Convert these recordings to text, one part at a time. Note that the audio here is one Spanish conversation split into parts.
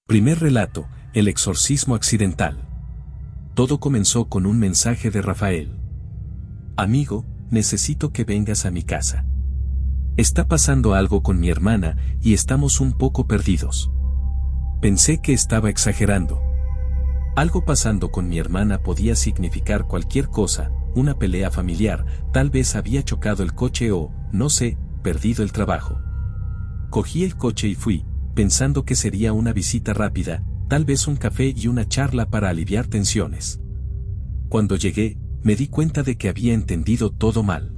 Primer relato, el exorcismo accidental. Todo comenzó con un mensaje de Rafael. Amigo, necesito que vengas a mi casa. Está pasando algo con mi hermana y estamos un poco perdidos. Pensé que estaba exagerando. Algo pasando con mi hermana podía significar cualquier cosa, una pelea familiar, tal vez había chocado el coche o, no sé, perdido el trabajo. Cogí el coche y fui, pensando que sería una visita rápida, tal vez un café y una charla para aliviar tensiones. Cuando llegué, me di cuenta de que había entendido todo mal.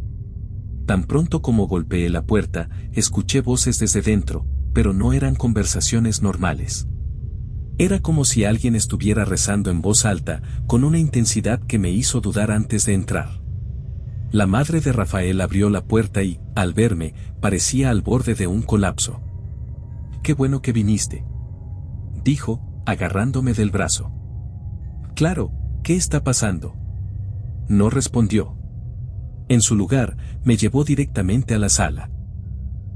Tan pronto como golpeé la puerta, escuché voces desde dentro, pero no eran conversaciones normales. Era como si alguien estuviera rezando en voz alta, con una intensidad que me hizo dudar antes de entrar. La madre de Rafael abrió la puerta y, al verme, parecía al borde de un colapso. «Qué bueno que viniste», dijo, agarrándome del brazo. «Claro, ¿qué está pasando?». No respondió. En su lugar, me llevó directamente a la sala.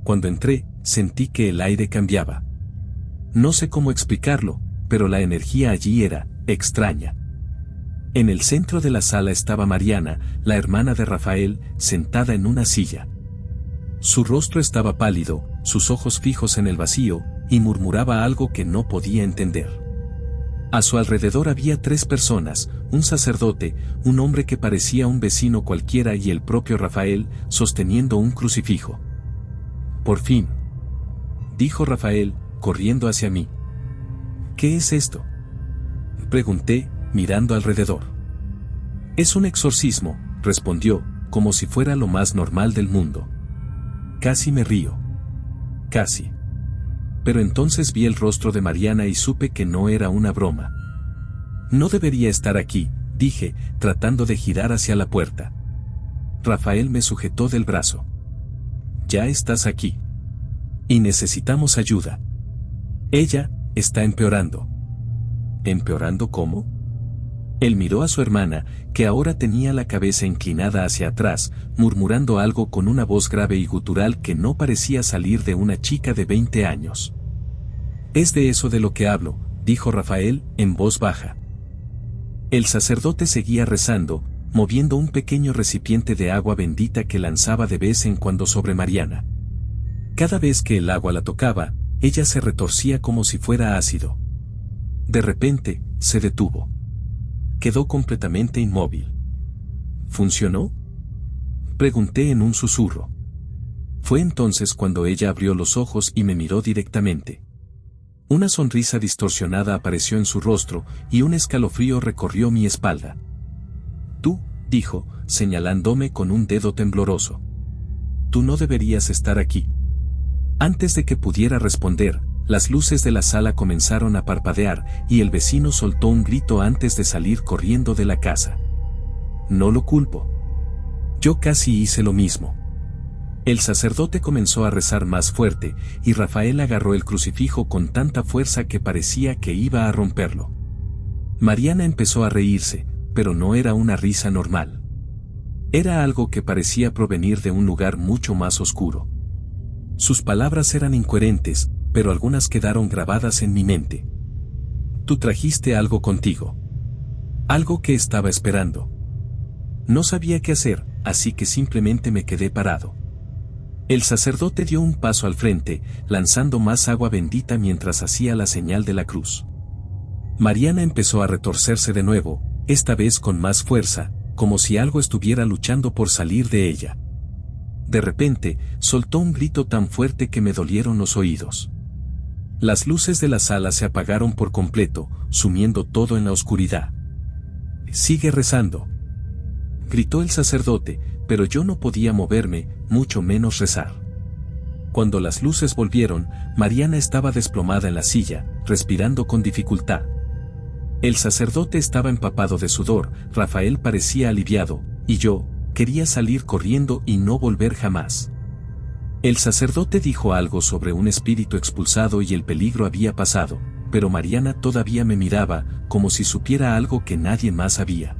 Cuando entré, sentí que el aire cambiaba. No sé cómo explicarlo, pero la energía allí era extraña. En el centro de la sala estaba Mariana, la hermana de Rafael, sentada en una silla. Su rostro estaba pálido, sus ojos fijos en el vacío, y murmuraba algo que no podía entender. A su alrededor había 3 personas, un sacerdote, un hombre que parecía un vecino cualquiera y el propio Rafael, sosteniendo un crucifijo. «Por fin», dijo Rafael, corriendo hacia mí. «¿Qué es esto?», pregunté, mirando alrededor. «Es un exorcismo», respondió, como si fuera lo más normal del mundo. Casi me río. Casi. Pero entonces vi el rostro de Mariana y supe que no era una broma. «No debería estar aquí», dije, tratando de girar hacia la puerta. Rafael me sujetó del brazo. «Ya estás aquí. Y necesitamos ayuda. Ella está empeorando». «¿Empeorando cómo?». Él miró a su hermana, que ahora tenía la cabeza inclinada hacia atrás, murmurando algo con una voz grave y gutural que no parecía salir de una chica de 20 años. «Es de eso de lo que hablo», dijo Rafael, en voz baja. El sacerdote seguía rezando, moviendo un pequeño recipiente de agua bendita que lanzaba de vez en cuando sobre Mariana. Cada vez que el agua la tocaba, ella se retorcía como si fuera ácido. De repente, se detuvo. Quedó completamente inmóvil. ¿Funcionó?, pregunté en un susurro. Fue entonces cuando ella abrió los ojos y me miró directamente. Una sonrisa distorsionada apareció en su rostro y un escalofrío recorrió mi espalda. «Tú», dijo, señalándome con un dedo tembloroso. «Tú no deberías estar aquí». Antes de que pudiera responder, las luces de la sala comenzaron a parpadear y el vecino soltó un grito antes de salir corriendo de la casa. No lo culpo. Yo casi hice lo mismo. El sacerdote comenzó a rezar más fuerte y Rafael agarró el crucifijo con tanta fuerza que parecía que iba a romperlo. Mariana empezó a reírse, pero no era una risa normal. Era algo que parecía provenir de un lugar mucho más oscuro. Sus palabras eran incoherentes, pero algunas quedaron grabadas en mi mente. «Tú trajiste algo contigo. Algo que estaba esperando». No sabía qué hacer, así que simplemente me quedé parado. El sacerdote dio un paso al frente, lanzando más agua bendita mientras hacía la señal de la cruz. Mariana empezó a retorcerse de nuevo, esta vez con más fuerza, como si algo estuviera luchando por salir de ella. De repente, soltó un grito tan fuerte que me dolieron los oídos. Las luces de la sala se apagaron por completo, sumiendo todo en la oscuridad. «Sigue rezando», gritó el sacerdote, pero yo no podía moverme, mucho menos rezar. Cuando las luces volvieron, Mariana estaba desplomada en la silla, respirando con dificultad. El sacerdote estaba empapado de sudor, Rafael parecía aliviado, y yo quería salir corriendo y no volver jamás. El sacerdote dijo algo sobre un espíritu expulsado y el peligro había pasado, pero Mariana todavía me miraba, como si supiera algo que nadie más sabía.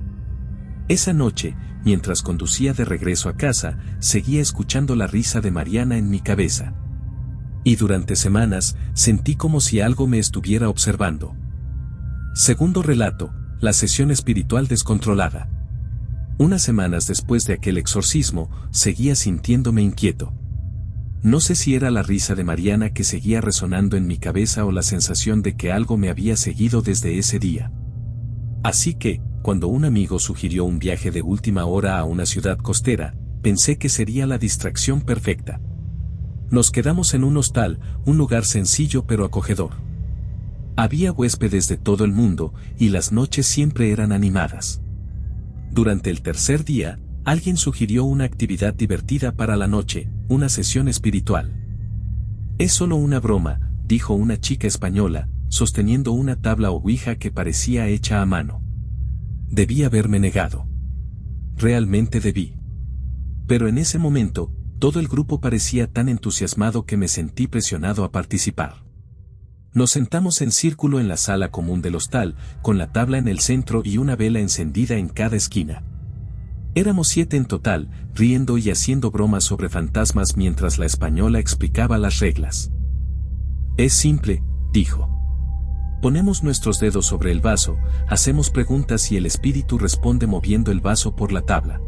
Esa noche, mientras conducía de regreso a casa, seguía escuchando la risa de Mariana en mi cabeza. Y durante semanas, sentí como si algo me estuviera observando. Segundo relato, la sesión espiritual descontrolada. Unas semanas después de aquel exorcismo, seguía sintiéndome inquieto. No sé si era la risa de Mariana que seguía resonando en mi cabeza o la sensación de que algo me había seguido desde ese día. Así que, cuando un amigo sugirió un viaje de última hora a una ciudad costera, pensé que sería la distracción perfecta. Nos quedamos en un hostal, un lugar sencillo pero acogedor. Había huéspedes de todo el mundo, y las noches siempre eran animadas. Durante el tercer día, alguien sugirió una actividad divertida para la noche, una sesión espiritual. Es solo una broma, dijo una chica española, sosteniendo una tabla ouija que parecía hecha a mano. Debí haberme negado. Realmente debí. Pero en ese momento, todo el grupo parecía tan entusiasmado que me sentí presionado a participar. Nos sentamos en círculo en la sala común del hostal, con la tabla en el centro y una vela encendida en cada esquina. Éramos 7 en total, riendo y haciendo bromas sobre fantasmas mientras la española explicaba las reglas. Es simple, dijo. Ponemos nuestros dedos sobre el vaso, hacemos preguntas y el espíritu responde moviendo el vaso por la tabla.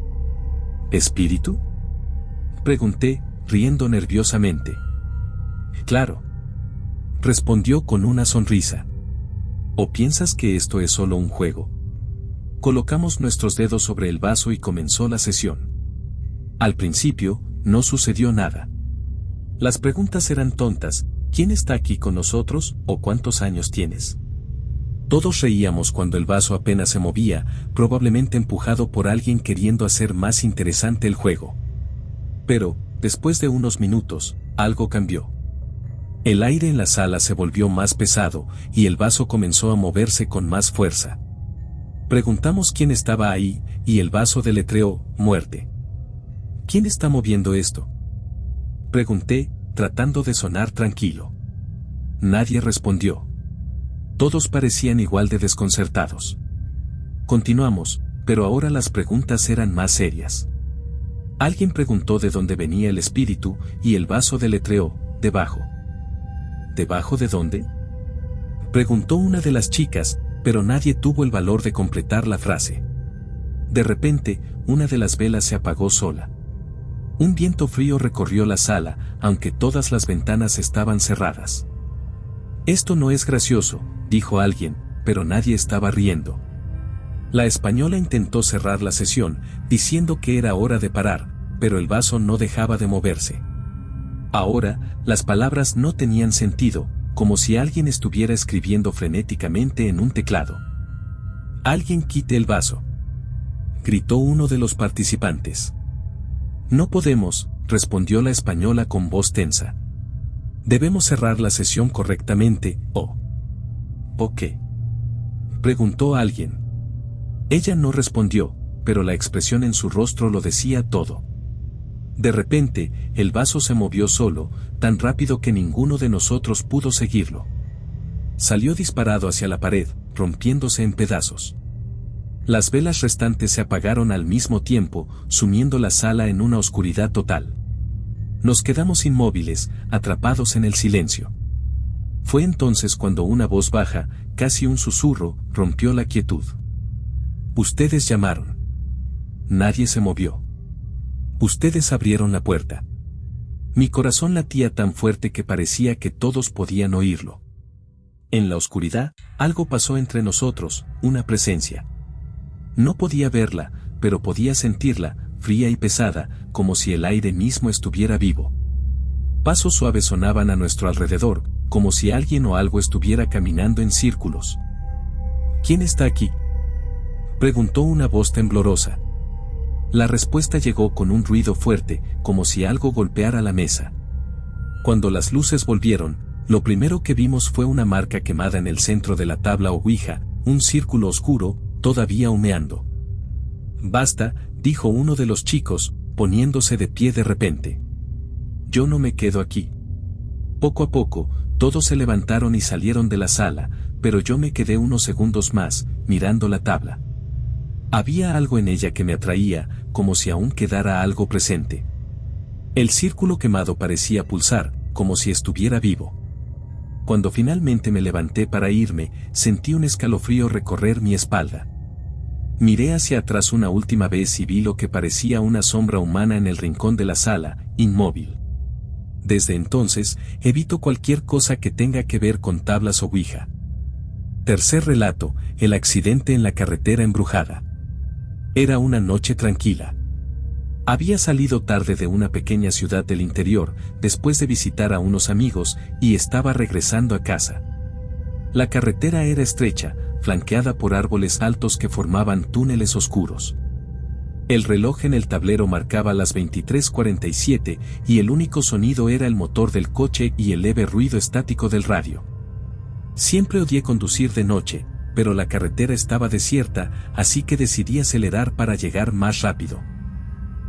¿Espíritu?, pregunté, riendo nerviosamente. Claro, respondió con una sonrisa. ¿O piensas que esto es solo un juego? Colocamos nuestros dedos sobre el vaso y comenzó la sesión. Al principio, no sucedió nada. Las preguntas eran tontas: ¿quién está aquí con nosotros? ¿O cuántos años tienes? Todos reíamos cuando el vaso apenas se movía, probablemente empujado por alguien queriendo hacer más interesante el juego. Pero, después de unos minutos, algo cambió. El aire en la sala se volvió más pesado, y el vaso comenzó a moverse con más fuerza. Preguntamos quién estaba ahí, y el vaso deletreó: muerte. ¿Quién está moviendo esto?, pregunté, tratando de sonar tranquilo. Nadie respondió. Todos parecían igual de desconcertados. Continuamos, pero ahora las preguntas eran más serias. Alguien preguntó de dónde venía el espíritu, y el vaso deletreó: debajo. ¿Debajo de dónde?, preguntó una de las chicas, pero nadie tuvo el valor de completar la frase. De repente, una de las velas se apagó sola. Un viento frío recorrió la sala, aunque todas las ventanas estaban cerradas. Esto no es gracioso, dijo alguien, pero nadie estaba riendo. La española intentó cerrar la sesión, diciendo que era hora de parar, pero el vaso no dejaba de moverse. Ahora, las palabras no tenían sentido, como si alguien estuviera escribiendo frenéticamente en un teclado. «Alguien quite el vaso», gritó uno de los participantes. «No podemos», respondió la española con voz tensa. «Debemos cerrar la sesión correctamente, ¿o qué?», preguntó alguien. Ella no respondió, pero la expresión en su rostro lo decía todo. De repente, el vaso se movió solo, tan rápido que ninguno de nosotros pudo seguirlo. Salió disparado hacia la pared, rompiéndose en pedazos. Las velas restantes se apagaron al mismo tiempo, sumiendo la sala en una oscuridad total. Nos quedamos inmóviles, atrapados en el silencio. Fue entonces cuando una voz baja, casi un susurro, rompió la quietud. «Ustedes llamaron». Nadie se movió. «Ustedes abrieron la puerta». Mi corazón latía tan fuerte que parecía que todos podían oírlo. En la oscuridad, algo pasó entre nosotros, una presencia. No podía verla, pero podía sentirla, fría y pesada, como si el aire mismo estuviera vivo. Pasos suaves sonaban a nuestro alrededor, como si alguien o algo estuviera caminando en círculos. «¿Quién está aquí?», preguntó una voz temblorosa. La respuesta llegó con un ruido fuerte, como si algo golpeara la mesa. Cuando las luces volvieron, lo primero que vimos fue una marca quemada en el centro de la tabla ouija, un círculo oscuro, todavía humeando. «Basta», dijo uno de los chicos, poniéndose de pie de repente. «Yo no me quedo aquí». Poco a poco, todos se levantaron y salieron de la sala, pero yo me quedé unos segundos más, mirando la tabla. Había algo en ella que me atraía, como si aún quedara algo presente. El círculo quemado parecía pulsar, como si estuviera vivo. Cuando finalmente me levanté para irme, sentí un escalofrío recorrer mi espalda. Miré hacia atrás una última vez y vi lo que parecía una sombra humana en el rincón de la sala, inmóvil. Desde entonces, evito cualquier cosa que tenga que ver con tablas o ouija. Tercer relato, el accidente en la carretera embrujada. Era una noche tranquila. Había salido tarde de una pequeña ciudad del interior, después de visitar a unos amigos, y estaba regresando a casa. La carretera era estrecha, flanqueada por árboles altos que formaban túneles oscuros. El reloj en el tablero marcaba las 23:47 y el único sonido era el motor del coche y el leve ruido estático del radio. Siempre odié conducir de noche, pero la carretera estaba desierta, así que decidí acelerar para llegar más rápido.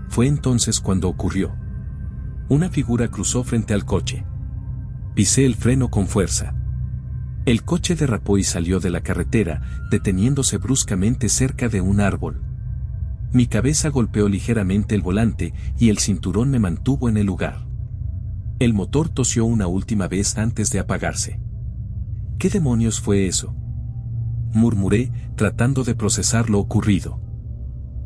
Fue entonces cuando ocurrió. Una figura cruzó frente al coche. Pisé el freno con fuerza. El coche derrapó y salió de la carretera, deteniéndose bruscamente cerca de un árbol. Mi cabeza golpeó ligeramente el volante y el cinturón me mantuvo en el lugar. El motor tosió una última vez antes de apagarse. ¿Qué demonios fue eso?, murmuré, tratando de procesar lo ocurrido.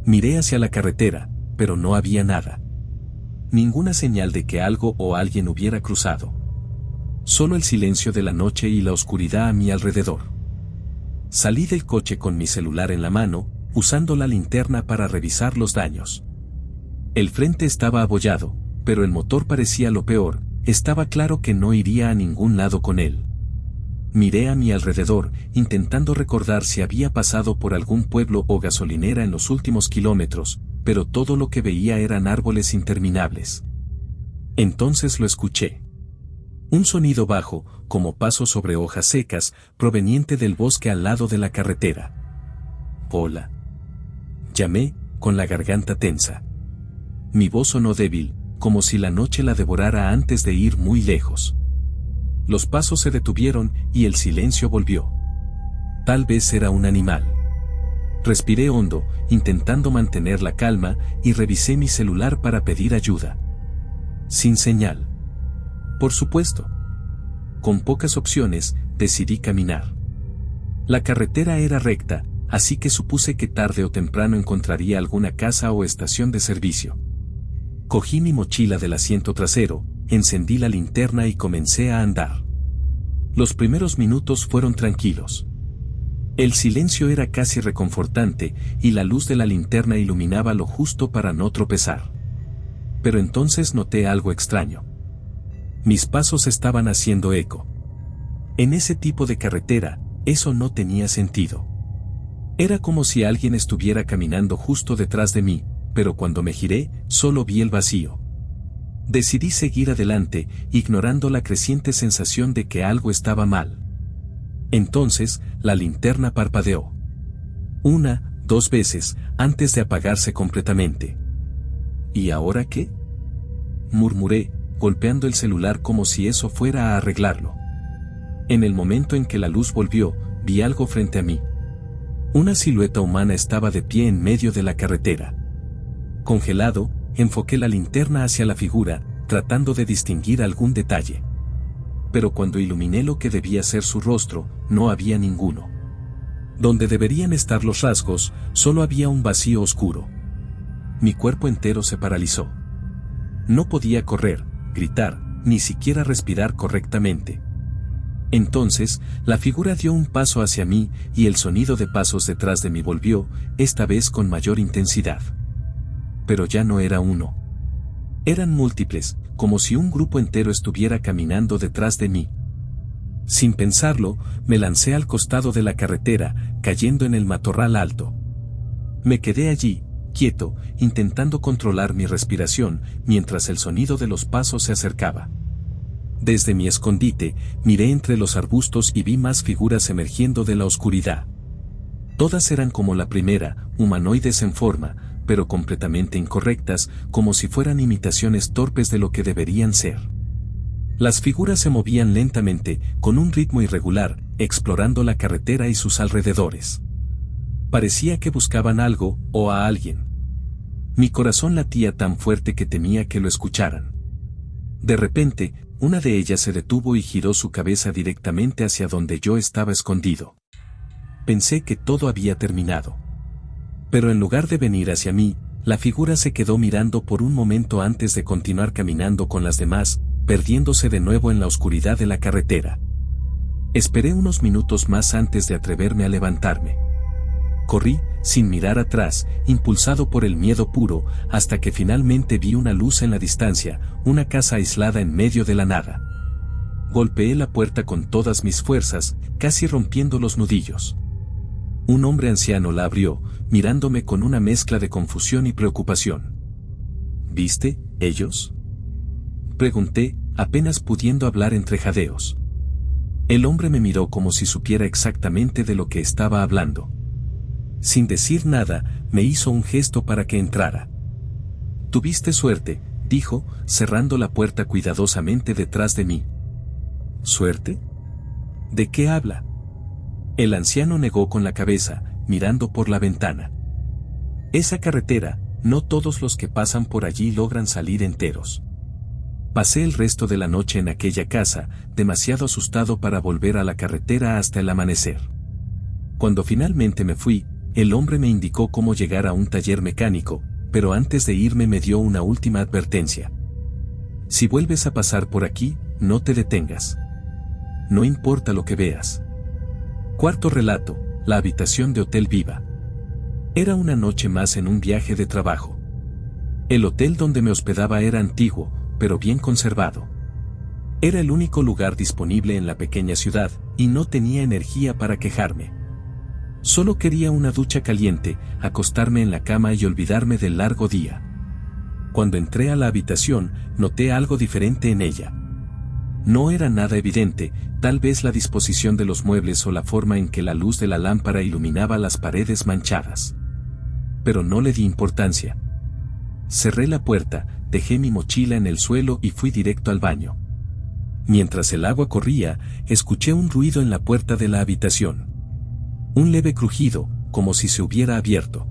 Miré hacia la carretera, pero no había nada. Ninguna señal de que algo o alguien hubiera cruzado. Solo el silencio de la noche y la oscuridad a mi alrededor. Salí del coche con mi celular en la mano, usando la linterna para revisar los daños. El frente estaba abollado, pero el motor parecía lo peor, estaba claro que no iría a ningún lado con él. Miré a mi alrededor, intentando recordar si había pasado por algún pueblo o gasolinera en los últimos kilómetros, pero todo lo que veía eran árboles interminables. Entonces lo escuché. Un sonido bajo, como pasos sobre hojas secas, proveniente del bosque al lado de la carretera. «Hola», llamé, con la garganta tensa. Mi voz sonó débil, como si la noche la devorara antes de ir muy lejos. Los pasos se detuvieron y el silencio volvió. Tal vez era un animal. Respiré hondo, intentando mantener la calma, y revisé mi celular para pedir ayuda. Sin señal. Por supuesto. Con pocas opciones, decidí caminar. La carretera era recta, así que supuse que tarde o temprano encontraría alguna casa o estación de servicio. Cogí mi mochila del asiento trasero, encendí la linterna y comencé a andar. Los primeros minutos fueron tranquilos. El silencio era casi reconfortante, y la luz de la linterna iluminaba lo justo para no tropezar. Pero entonces noté algo extraño. Mis pasos estaban haciendo eco. En ese tipo de carretera, eso no tenía sentido. Era como si alguien estuviera caminando justo detrás de mí, pero cuando me giré, solo vi el vacío. Decidí seguir adelante, ignorando la creciente sensación de que algo estaba mal. Entonces, la linterna parpadeó. 1, 2 veces, antes de apagarse completamente. ¿Y ahora qué?, murmuré, golpeando el celular como si eso fuera a arreglarlo. En el momento en que la luz volvió, vi algo frente a mí. Una silueta humana estaba de pie en medio de la carretera. Congelado, enfoqué la linterna hacia la figura, tratando de distinguir algún detalle. Pero cuando iluminé lo que debía ser su rostro, no había ninguno. Donde deberían estar los rasgos, solo había un vacío oscuro. Mi cuerpo entero se paralizó. No podía correr, gritar, ni siquiera respirar correctamente. Entonces, la figura dio un paso hacia mí y el sonido de pasos detrás de mí volvió, esta vez con mayor intensidad. Pero ya no era uno. Eran múltiples, como si un grupo entero estuviera caminando detrás de mí. Sin pensarlo, me lancé al costado de la carretera, cayendo en el matorral alto. Me quedé allí, quieto, intentando controlar mi respiración, mientras el sonido de los pasos se acercaba. Desde mi escondite, miré entre los arbustos y vi más figuras emergiendo de la oscuridad. Todas eran como la primera, humanoides en forma, pero completamente incorrectas, como si fueran imitaciones torpes de lo que deberían ser. Las figuras se movían lentamente, con un ritmo irregular, explorando la carretera y sus alrededores. Parecía que buscaban algo, o a alguien. Mi corazón latía tan fuerte que temía que lo escucharan. De repente, una de ellas se detuvo y giró su cabeza directamente hacia donde yo estaba escondido. Pensé que todo había terminado. Pero en lugar de venir hacia mí, la figura se quedó mirando por un momento antes de continuar caminando con las demás, perdiéndose de nuevo en la oscuridad de la carretera. Esperé unos minutos más antes de atreverme a levantarme. Corrí, sin mirar atrás, impulsado por el miedo puro, hasta que finalmente vi una luz en la distancia, una casa aislada en medio de la nada. Golpeé la puerta con todas mis fuerzas, casi rompiendo los nudillos. Un hombre anciano la abrió, mirándome con una mezcla de confusión y preocupación. ¿Viste, ellos? Pregunté, apenas pudiendo hablar entre jadeos. El hombre me miró como si supiera exactamente de lo que estaba hablando. Sin decir nada, me hizo un gesto para que entrara. «Tuviste suerte», dijo, cerrando la puerta cuidadosamente detrás de mí. ¿Suerte? ¿De qué habla? El anciano negó con la cabeza, mirando por la ventana. Esa carretera, no todos los que pasan por allí logran salir enteros. Pasé el resto de la noche en aquella casa, demasiado asustado para volver a la carretera hasta el amanecer. Cuando finalmente me fui, el hombre me indicó cómo llegar a un taller mecánico, pero antes de irme me dio una última advertencia. Si vuelves a pasar por aquí, no te detengas. No importa lo que veas. Cuarto relato, la habitación de Hotel Viva. Era una noche más en un viaje de trabajo. El hotel donde me hospedaba era antiguo, pero bien conservado. Era el único lugar disponible en la pequeña ciudad, y no tenía energía para quejarme. Solo quería una ducha caliente, acostarme en la cama y olvidarme del largo día. Cuando entré a la habitación, noté algo diferente en ella. No era nada evidente, tal vez la disposición de los muebles o la forma en que la luz de la lámpara iluminaba las paredes manchadas. Pero no le di importancia. Cerré la puerta, dejé mi mochila en el suelo y fui directo al baño. Mientras el agua corría, escuché un ruido en la puerta de la habitación. Un leve crujido, como si se hubiera abierto.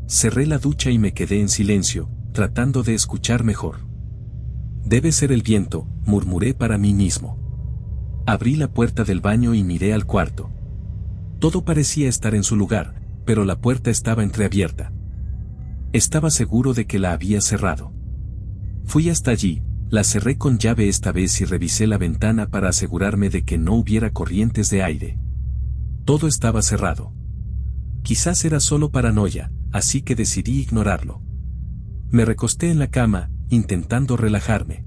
Cerré la ducha y me quedé en silencio, tratando de escuchar mejor. Debe ser el viento, murmuré para mí mismo. Abrí la puerta del baño y miré al cuarto. Todo parecía estar en su lugar, pero la puerta estaba entreabierta. Estaba seguro de que la había cerrado. Fui hasta allí, la cerré con llave esta vez y revisé la ventana para asegurarme de que no hubiera corrientes de aire. Todo estaba cerrado. Quizás era solo paranoia, así que decidí ignorarlo. Me recosté en la cama, intentando relajarme.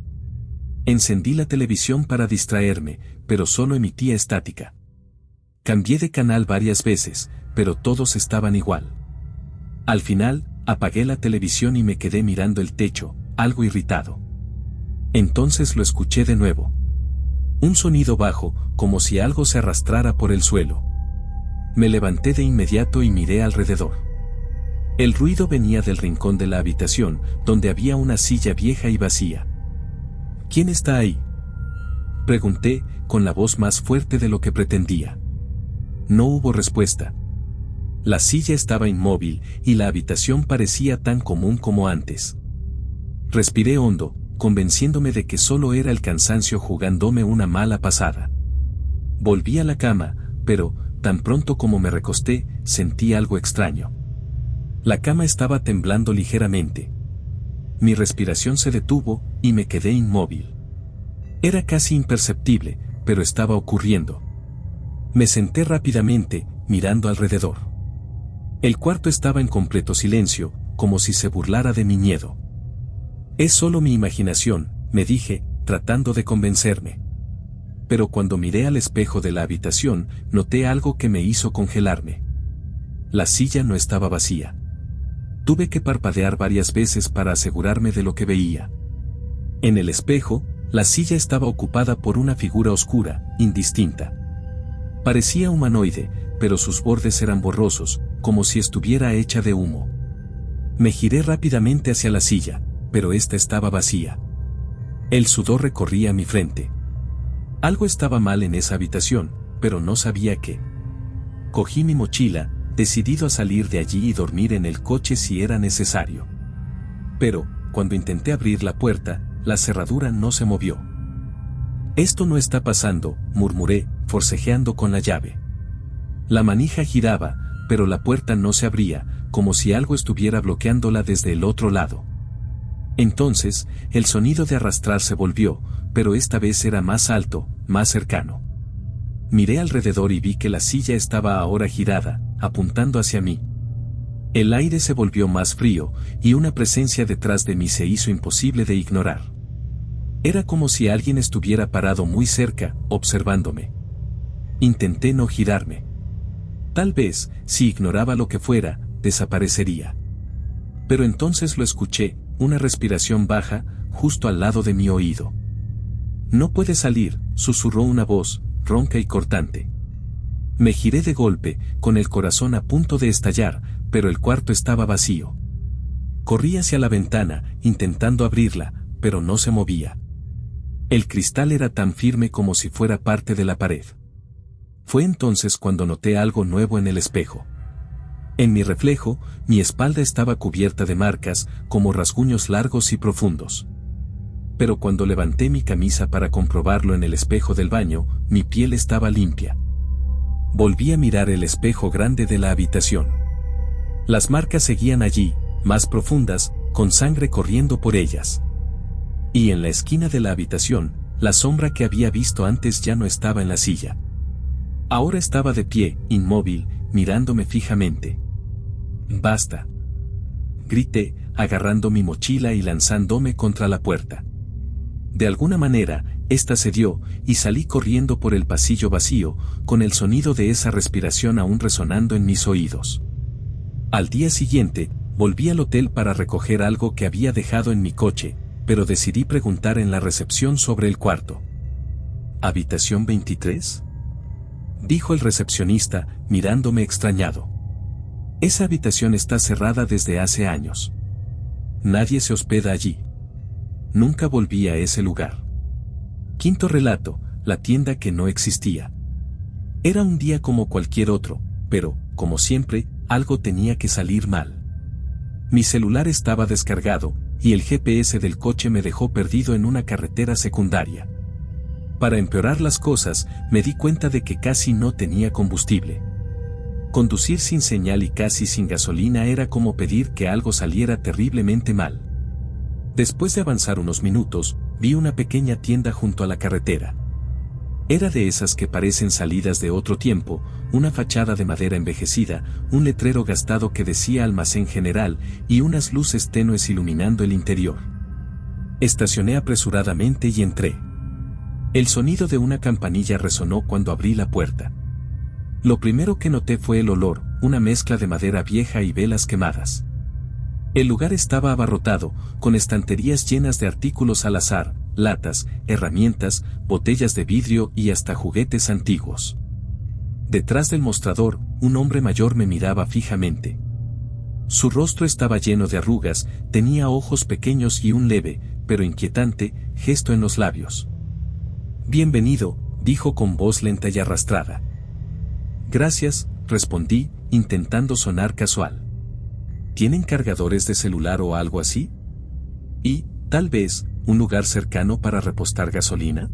Encendí la televisión para distraerme, pero solo emitía estática. Cambié de canal varias veces, pero todos estaban igual. Al final, apagué la televisión y me quedé mirando el techo, algo irritado. Entonces lo escuché de nuevo. Un sonido bajo, como si algo se arrastrara por el suelo. Me levanté de inmediato y miré alrededor. El ruido venía del rincón de la habitación, donde había una silla vieja y vacía. ¿Quién está ahí?, pregunté, con la voz más fuerte de lo que pretendía. No hubo respuesta. La silla estaba inmóvil, y la habitación parecía tan común como antes. Respiré hondo, convenciéndome de que solo era el cansancio jugándome una mala pasada. Volví a la cama, pero, tan pronto como me recosté, sentí algo extraño. La cama estaba temblando ligeramente. Mi respiración se detuvo, y me quedé inmóvil. Era casi imperceptible, pero estaba ocurriendo. Me senté rápidamente, mirando alrededor. El cuarto estaba en completo silencio, como si se burlara de mi miedo. Es solo mi imaginación, me dije, tratando de convencerme. Pero cuando miré al espejo de la habitación, noté algo que me hizo congelarme. La silla no estaba vacía. Tuve que parpadear varias veces para asegurarme de lo que veía. En el espejo, la silla estaba ocupada por una figura oscura, indistinta. Parecía humanoide, pero sus bordes eran borrosos, como si estuviera hecha de humo. Me giré rápidamente hacia la silla, pero esta estaba vacía. El sudor recorría mi frente. Algo estaba mal en esa habitación, pero no sabía qué. Cogí mi mochila, decidido a salir de allí y dormir en el coche si era necesario. Pero, cuando intenté abrir la puerta, la cerradura no se movió. «Esto no está pasando», murmuré, forcejeando con la llave. La manija giraba, pero la puerta no se abría, como si algo estuviera bloqueándola desde el otro lado. Entonces, el sonido de arrastrarse volvió, pero esta vez era más alto, más cercano. Miré alrededor y vi que la silla estaba ahora girada, apuntando hacia mí. El aire se volvió más frío, y una presencia detrás de mí se hizo imposible de ignorar. Era como si alguien estuviera parado muy cerca, observándome. Intenté no girarme. Tal vez, si ignoraba lo que fuera, desaparecería. Pero entonces lo escuché, una respiración baja, justo al lado de mi oído. «No puede salir», susurró una voz, ronca y cortante. Me giré de golpe, con el corazón a punto de estallar, pero el cuarto estaba vacío. Corrí hacia la ventana, intentando abrirla, pero no se movía. El cristal era tan firme como si fuera parte de la pared. Fue entonces cuando noté algo nuevo en el espejo. En mi reflejo, mi espalda estaba cubierta de marcas, como rasguños largos y profundos. Pero cuando levanté mi camisa para comprobarlo en el espejo del baño, mi piel estaba limpia. Volví a mirar el espejo grande de la habitación. Las marcas seguían allí, más profundas, con sangre corriendo por ellas. Y en la esquina de la habitación, la sombra que había visto antes ya no estaba en la silla. Ahora estaba de pie, inmóvil, mirándome fijamente. «Basta», grité, agarrando mi mochila y lanzándome contra la puerta. De alguna manera, esta cedió, y salí corriendo por el pasillo vacío, con el sonido de esa respiración aún resonando en mis oídos. Al día siguiente, volví al hotel para recoger algo que había dejado en mi coche, pero decidí preguntar en la recepción sobre el cuarto. «¿Habitación 23?» dijo el recepcionista, mirándome extrañado. «Esa habitación está cerrada desde hace años. Nadie se hospeda allí. Nunca volví a ese lugar». Quinto relato, la tienda que no existía. Era un día como cualquier otro, pero, como siempre, algo tenía que salir mal. Mi celular estaba descargado, y el GPS del coche me dejó perdido en una carretera secundaria. Para empeorar las cosas, me di cuenta de que casi no tenía combustible. Conducir sin señal y casi sin gasolina era como pedir que algo saliera terriblemente mal. Después de avanzar unos minutos, vi una pequeña tienda junto a la carretera. Era de esas que parecen salidas de otro tiempo, una fachada de madera envejecida, un letrero gastado que decía almacén general y unas luces tenues iluminando el interior. Estacioné apresuradamente y entré. El sonido de una campanilla resonó cuando abrí la puerta. Lo primero que noté fue el olor, una mezcla de madera vieja y velas quemadas. El lugar estaba abarrotado, con estanterías llenas de artículos al azar, latas, herramientas, botellas de vidrio y hasta juguetes antiguos. Detrás del mostrador, un hombre mayor me miraba fijamente. Su rostro estaba lleno de arrugas, tenía ojos pequeños y un leve, pero inquietante, gesto en los labios. «Bienvenido», dijo con voz lenta y arrastrada. «Gracias», respondí, intentando sonar casual. «¿Tienen cargadores de celular o algo así? Y, tal vez, un lugar cercano para repostar gasolina?»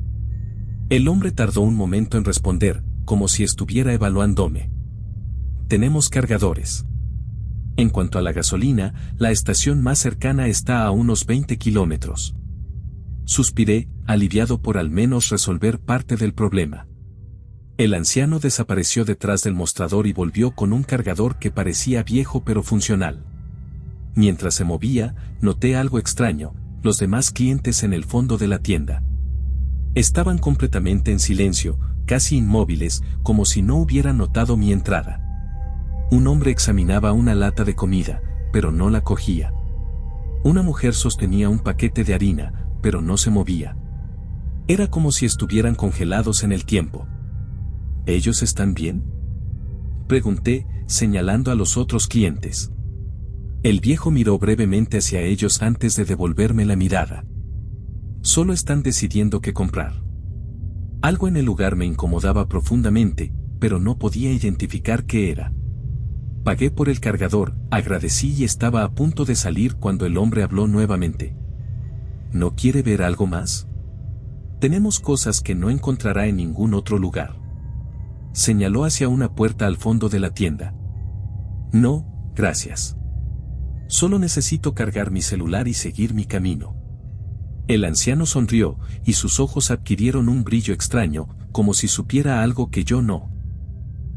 El hombre tardó un momento en responder, como si estuviera evaluándome. «Tenemos cargadores. En cuanto a la gasolina, la estación más cercana está a unos 20 kilómetros». Suspiré, aliviado por al menos resolver parte del problema. El anciano desapareció detrás del mostrador y volvió con un cargador que parecía viejo pero funcional. Mientras se movía, noté algo extraño, los demás clientes en el fondo de la tienda. Estaban completamente en silencio, casi inmóviles, como si no hubieran notado mi entrada. Un hombre examinaba una lata de comida, pero no la cogía. Una mujer sostenía un paquete de harina, pero no se movía. Era como si estuvieran congelados en el tiempo. ¿Ellos están bien?, pregunté, señalando a los otros clientes. El viejo miró brevemente hacia ellos antes de devolverme la mirada. «Solo están decidiendo qué comprar». Algo en el lugar me incomodaba profundamente, pero no podía identificar qué era. Pagué por el cargador, agradecí y estaba a punto de salir cuando el hombre habló nuevamente. ¿no quiere ver algo más? Tenemos cosas que no encontrará en ningún otro lugar. Señaló hacia una puerta al fondo de la tienda. No, gracias. Solo necesito cargar mi celular y seguir mi camino. El anciano sonrió, y sus ojos adquirieron un brillo extraño, como si supiera algo que yo no.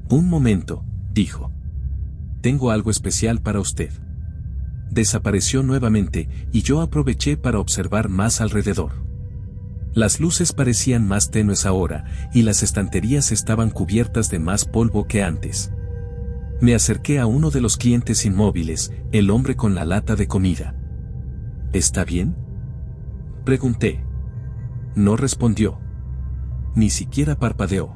Un momento, dijo. Tengo algo especial para usted. Desapareció nuevamente, y yo aproveché para observar más alrededor. Las luces parecían más tenues ahora, y las estanterías estaban cubiertas de más polvo que antes. Me acerqué a uno de los clientes inmóviles, el hombre con la lata de comida. ¿Está bien?, pregunté. No respondió. Ni siquiera parpadeó.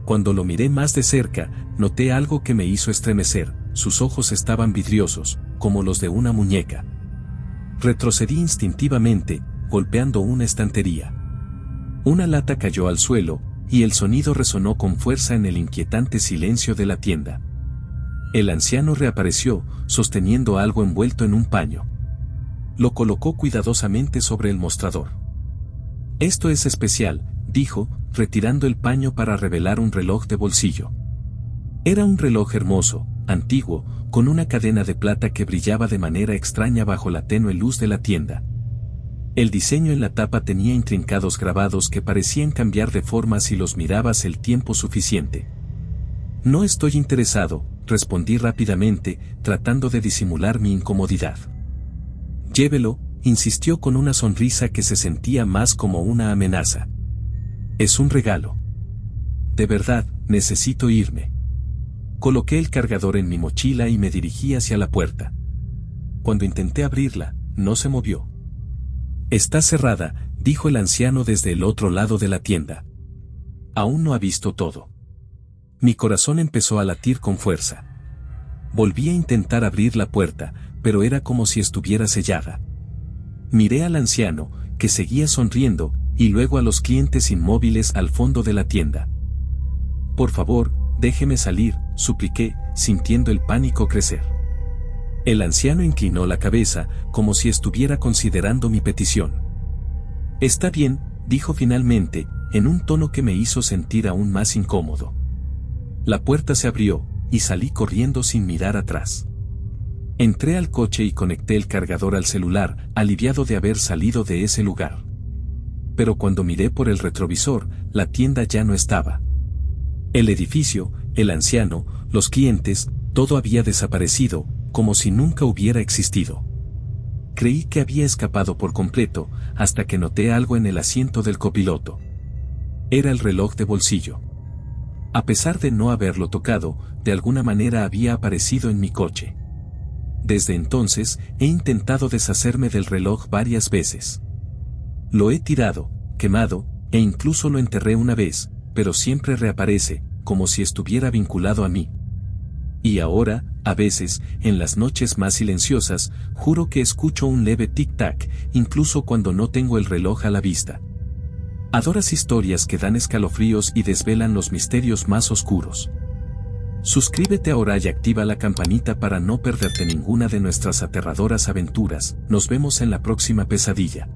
Cuando lo miré más de cerca, noté algo que me hizo estremecer. Sus ojos estaban vidriosos, como los de una muñeca. Retrocedí instintivamente, golpeando una estantería. Una lata cayó al suelo, y el sonido resonó con fuerza en el inquietante silencio de la tienda. El anciano reapareció, sosteniendo algo envuelto en un paño. Lo colocó cuidadosamente sobre el mostrador. Esto es especial, dijo, retirando el paño para revelar un reloj de bolsillo. Era un reloj hermoso, antiguo, con una cadena de plata que brillaba de manera extraña bajo la tenue luz de la tienda. El diseño en la tapa tenía intrincados grabados que parecían cambiar de forma si los mirabas el tiempo suficiente. No estoy interesado, respondí rápidamente, tratando de disimular mi incomodidad. Llévelo, insistió con una sonrisa que se sentía más como una amenaza. Es un regalo. De verdad, necesito irme. Coloqué el cargador en mi mochila y me dirigí hacia la puerta. Cuando intenté abrirla, no se movió. Está cerrada, dijo el anciano desde el otro lado de la tienda. Aún no ha visto todo. Mi corazón empezó a latir con fuerza. Volví a intentar abrir la puerta, pero era como si estuviera sellada. Miré al anciano, que seguía sonriendo, y luego a los clientes inmóviles al fondo de la tienda. Por favor, déjeme salir, supliqué, sintiendo el pánico crecer. El anciano inclinó la cabeza, como si estuviera considerando mi petición. Está bien, dijo finalmente, en un tono que me hizo sentir aún más incómodo. La puerta se abrió, y salí corriendo sin mirar atrás. Entré al coche y conecté el cargador al celular, aliviado de haber salido de ese lugar. Pero cuando miré por el retrovisor, la tienda ya no estaba. El edificio, el anciano, los clientes, todo había desaparecido, como si nunca hubiera existido. Creí que había escapado por completo, hasta que noté algo en el asiento del copiloto. Era el reloj de bolsillo. A pesar de no haberlo tocado, de alguna manera había aparecido en mi coche. Desde entonces, he intentado deshacerme del reloj varias veces. Lo he tirado, quemado, e incluso lo enterré una vez, pero siempre reaparece, como si estuviera vinculado a mí. Y ahora, a veces, en las noches más silenciosas, juro que escucho un leve tic-tac, incluso cuando no tengo el reloj a la vista. Adoras historias que dan escalofríos y desvelan los misterios más oscuros. Suscríbete ahora y activa la campanita para no perderte ninguna de nuestras aterradoras aventuras. Nos vemos en la próxima pesadilla.